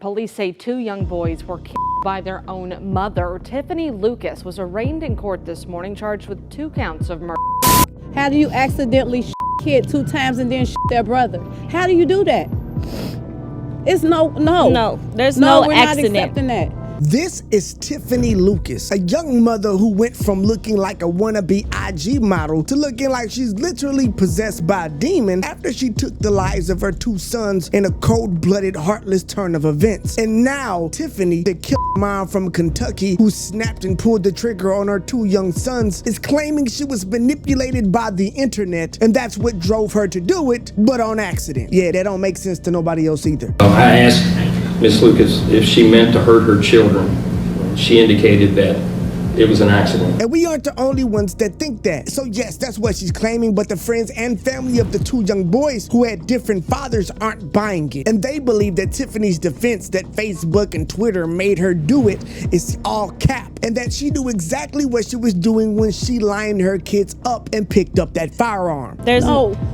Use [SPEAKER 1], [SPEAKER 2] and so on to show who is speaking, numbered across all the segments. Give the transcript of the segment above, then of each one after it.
[SPEAKER 1] Police say two young boys were killed by their own mother. Tiffanie Lucas was arraigned in court this morning, charged with 2 counts of murder.
[SPEAKER 2] How do you accidentally kid 2 times and then their brother? How do you do that? It's no.
[SPEAKER 3] There's no
[SPEAKER 2] we're
[SPEAKER 3] accident.
[SPEAKER 2] not accepting that.
[SPEAKER 4] This is Tiffanie Lucas, a young mother who went from looking like a wannabe IG model to looking like she's literally possessed by a demon after she took the lives of her 2 sons in a cold-blooded, heartless turn of events. And now, Tiffanie, the killer mom from Kentucky who snapped and pulled the trigger on her 2 young sons, is claiming she was manipulated by the internet, and that's what drove her to do it, but on accident. Yeah, that don't make sense to nobody else either.
[SPEAKER 5] I asked Miss Lucas if she meant to hurt her children. She indicated that it was an accident.
[SPEAKER 4] And we aren't the only ones that think that. So yes, that's what she's claiming, but the friends and family of the 2 young boys who had different fathers aren't buying it. And they believe that Tiffany's defense that Facebook and Twitter made her do it is all cap, and that she knew exactly what she was doing when she lined her kids up and picked up that firearm.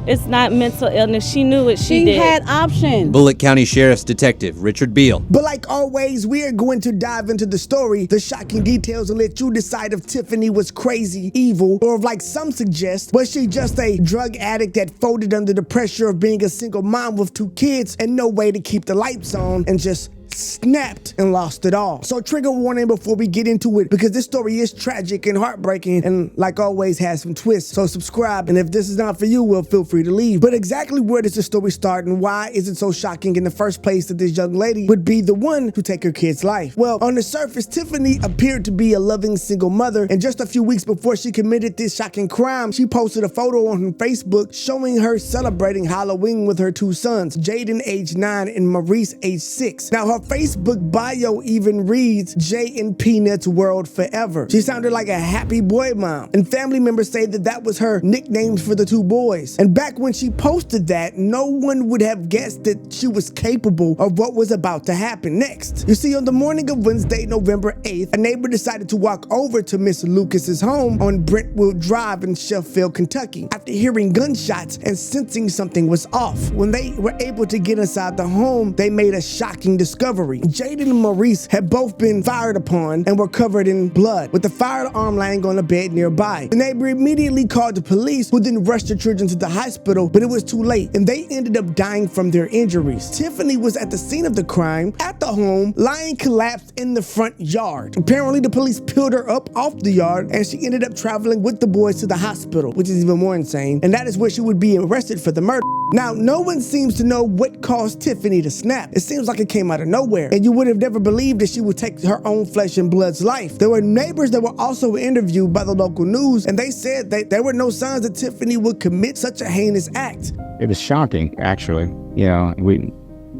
[SPEAKER 3] It's not mental illness. She knew it. She did.
[SPEAKER 2] had options.
[SPEAKER 6] Bullitt County Sheriff's Detective Richard Beal.
[SPEAKER 4] But like always, we are going to dive into the story, the shocking details, and let you decide if Tiffanie was crazy, evil, or if, like some suggest, was she just a drug addict that folded under the pressure of being a single mom with 2 kids and no way to keep the lights on and just snapped and lost it all. So trigger warning before we get into it, because this story is tragic and heartbreaking and like always has some twists. So subscribe, and if this is not for you, well, feel free to leave. But exactly where does the story start, and why is it so shocking in the first place that this young lady would be the one to take her kid's life? Well, on the surface, Tiffanie appeared to be a loving single mother, and just a few weeks before she committed this shocking crime, she posted a photo on her Facebook showing her celebrating Halloween with her 2 sons, Jaden age 9 and Maurice age 6. Now her Facebook bio even reads, Jay and Peanuts World Forever. She sounded like a happy boy mom, and family members say that that was her nicknames for the 2 boys. And back when she posted that, no one would have guessed that she was capable of what was about to happen next. You see, on the morning of Wednesday, November 8th, a neighbor decided to walk over to Miss Lucas's home on Brentwood Drive in Sheffield, Kentucky, after hearing gunshots and sensing something was off. When they were able to get inside the home, they made a shocking discovery. Jaden and Maurice had both been fired upon and were covered in blood, with the firearm lying on a bed nearby. The neighbor immediately called the police, who then rushed the children to the hospital, but it was too late, and they ended up dying from their injuries. Tiffanie was at the scene of the crime, at the home, lying collapsed in the front yard. Apparently, the police peeled her up off the yard, and she ended up traveling with the boys to the hospital, which is even more insane, and that is where she would be arrested for the murder. Now, no one seems to know what caused Tiffanie to snap. It seems like it came out of nowhere, and you would have never believed that she would take her own flesh and blood's life. There were neighbors that were also interviewed by the local news, and they said that there were no signs that Tiffanie would commit such a heinous act.
[SPEAKER 7] It was shocking, actually. You know,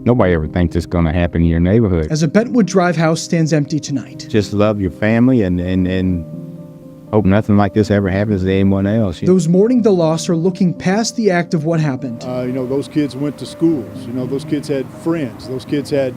[SPEAKER 7] nobody ever thinks it's going to happen in your neighborhood.
[SPEAKER 8] As a Brentwood Drive house stands empty tonight.
[SPEAKER 7] Just love your family and hope nothing like this ever happens to anyone else.
[SPEAKER 8] Those mourning the loss are looking past the act of what happened.
[SPEAKER 9] Those kids went to schools. Those kids had friends. Those kids had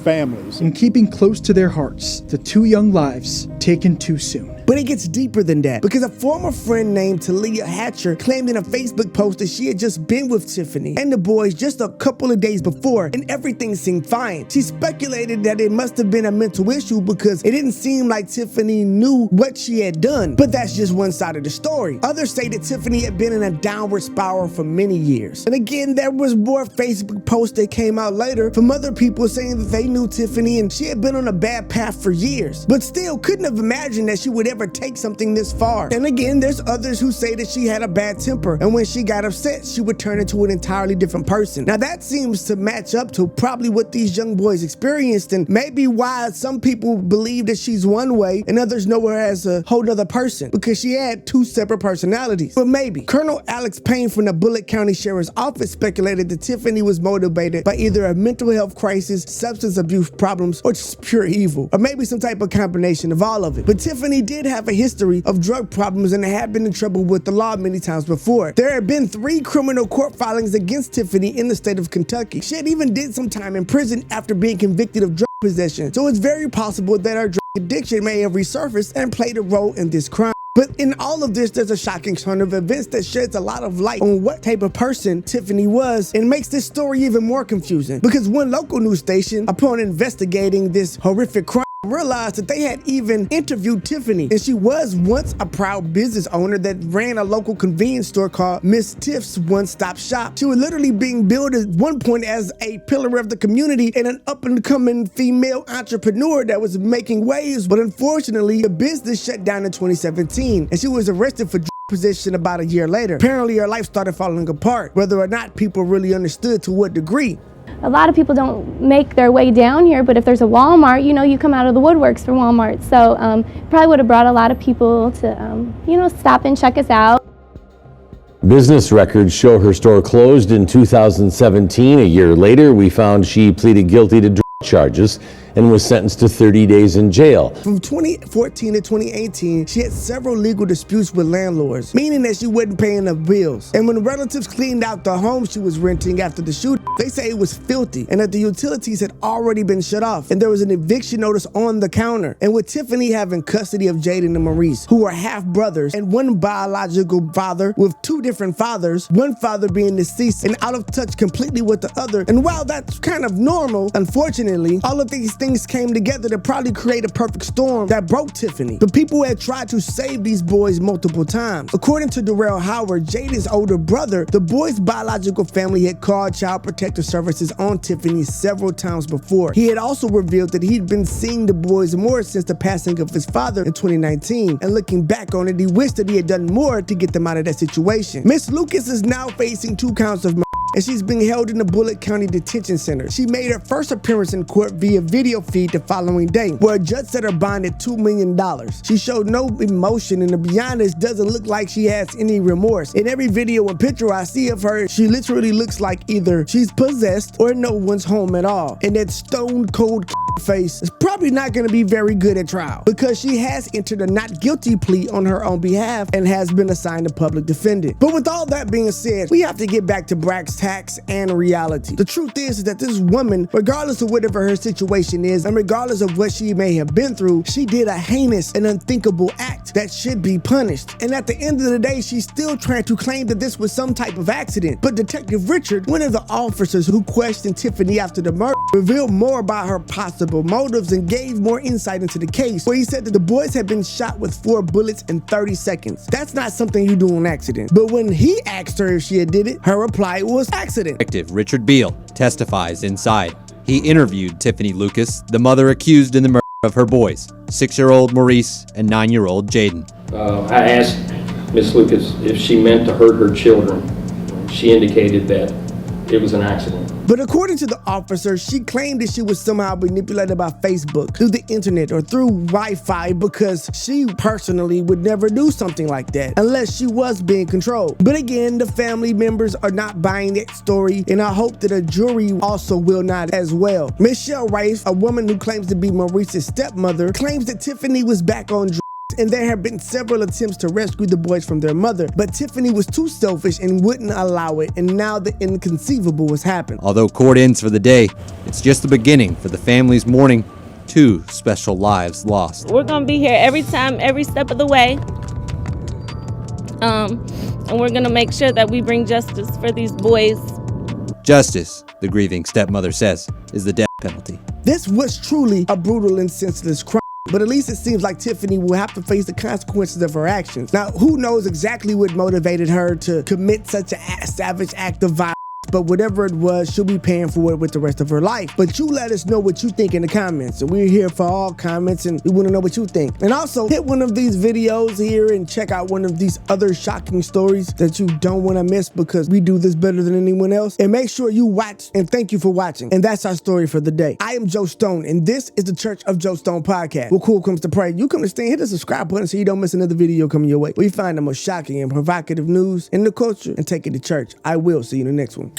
[SPEAKER 9] families.
[SPEAKER 8] And keeping close to their hearts the 2 young lives taken too soon.
[SPEAKER 4] But it gets deeper than that, because a former friend named Talia Hatcher claimed in a Facebook post that she had just been with Tiffanie and the boys just a couple of days before, and everything seemed fine. She speculated that it must have been a mental issue because it didn't seem like Tiffanie knew what she had done. But that's just one side of the story. Others say that Tiffanie had been in a downward spiral for many years. And again, there was more Facebook posts that came out later from other people saying that they knew Tiffanie and she had been on a bad path for years, but still couldn't have imagined that she would ever take something this far. And again, there's others who say that she had a bad temper, and when she got upset, she would turn into an entirely different person. Now that seems to match up to probably what these young boys experienced, and maybe why some people believe that she's one way and others know her as a whole other person, because she had 2 separate personalities. But maybe. Colonel Alex Payne from the Bullitt County Sheriff's Office speculated that Tiffanie was motivated by either a mental health crisis, substance abuse problems, or just pure evil, or maybe some type of combination of all of it. But Tiffanie did have a history of drug problems and had been in trouble with the law many times before. There had been 3 criminal court filings against Tiffanie in the state of Kentucky. She had even did some time in prison after being convicted of drug possession. So it's very possible that her drug addiction may have resurfaced and played a role in this crime. But in all of this, there's a shocking turn of events that sheds a lot of light on what type of person Tiffanie was and makes this story even more confusing. Because one local news station, upon investigating this horrific crime, realized that they had even interviewed Tiffanie, and she was once a proud business owner that ran a local convenience store called Miss Tiff's One-Stop Shop. She was literally being billed at one point as a pillar of the community and an up-and-coming female entrepreneur that was making waves, but unfortunately, the business shut down in 2017, and she was arrested for possession about a year later. Apparently, her life started falling apart, whether or not people really understood to what degree.
[SPEAKER 10] A lot of people don't make their way down here, but if there's a Walmart, you know, you come out of the woodworks for Walmart. So probably would have brought a lot of people to, you know, stop and check us out.
[SPEAKER 11] Business records show her store closed in 2017. A year later, we found she pleaded guilty to drug charges and was sentenced to 30 days in jail.
[SPEAKER 4] From 2014 to 2018, she had several legal disputes with landlords, meaning that she wasn't paying her bills. And when relatives cleaned out the home she was renting after the shooting, they say it was filthy and that the utilities had already been shut off and there was an eviction notice on the counter. And with Tiffanie having custody of Jaden and Maurice, who are half brothers, and one biological father with two different fathers, one father being deceased and out of touch completely with the other. And while that's kind of normal, unfortunately, all of these things came together to probably create a perfect storm that broke Tiffanie. The people had tried to save these boys multiple times. According to Darrell Howard, Jaden's older brother, the boy's biological family had called Child Protective Services on Tiffanie several times before. He had also revealed that he'd been seeing the boys more since the passing of his father in 2019. And looking back on it, he wished that he had done more to get them out of that situation. Miss Lucas is now facing 2 counts of murder, and she's being held in the Bullitt County Detention Center. She made her first appearance in court via video feed the following day, where a judge set her bond at $2 million. She showed no emotion, and to be honest, doesn't look like she has any remorse. In every video and picture I see of her, she literally looks like either she's possessed or no one's home at all. And that stone cold face is probably not going to be very good at trial, because she has entered a not guilty plea on her own behalf and has been assigned a public defendant. But with all that being said, we have to get back to brass tacks and reality. The truth is that this woman, regardless of whatever her situation is, and regardless of what she may have been through, she did a heinous and unthinkable act that should be punished. And at the end of the day, she's still trying to claim that this was some type of accident. But Detective Richard, one of the officers who questioned Tiffanie after the murder, revealed more about her possible motives and gave more insight into the case, where he said that the boys had been shot with 4 bullets in 30 seconds. That's not something you do on accident. But when he asked her if she had did it, her reply was accident.
[SPEAKER 6] Detective Richard Beal testifies inside. He interviewed Tiffanie Lucas, the mother accused in the murder of her boys, 6-year-old Maurice and 9-year-old Jaden.
[SPEAKER 5] I asked Miss Lucas if she meant to hurt her children. She indicated that it was an accident.
[SPEAKER 4] But according to the officer, she claimed that she was somehow manipulated by Facebook, through the internet, or through Wi-Fi, because she personally would never do something like that unless she was being controlled. But again, the family members are not buying that story, and I hope that a jury also will not as well. Michelle Rice, a woman who claims to be Maurice's stepmother, claims that Tiffanie was back on drugs, and there have been several attempts to rescue the boys from their mother, but Tiffanie was too selfish and wouldn't allow it, and now the inconceivable has happened.
[SPEAKER 6] Although court ends for the day, it's just the beginning for the family's mourning 2 special lives lost.
[SPEAKER 3] We're gonna be here every time, every step of the way. And we're gonna make sure that we bring justice for these boys.
[SPEAKER 6] Justice, the grieving stepmother says, is the death penalty.
[SPEAKER 4] This was truly a brutal and senseless crime, but at least it seems like Tiffanie will have to face the consequences of her actions. Now, who knows exactly what motivated her to commit such a savage act of violence, but whatever it was, she'll be paying for it with the rest of her life. But you let us know what you think in the comments, and we're here for all comments, and we want to know what you think. And also, hit one of these videos here and check out one of these other shocking stories that you don't want to miss, because we do this better than anyone else. And make sure you watch, and thank you for watching. And that's our story for the day. I am Joe Stone, and this is the Church of Joe Stone podcast. Where cool comes to pray. You come to stand, hit the subscribe button so you don't miss another video coming your way. We find the most shocking and provocative news in the culture and take it to church. I will see you in the next one.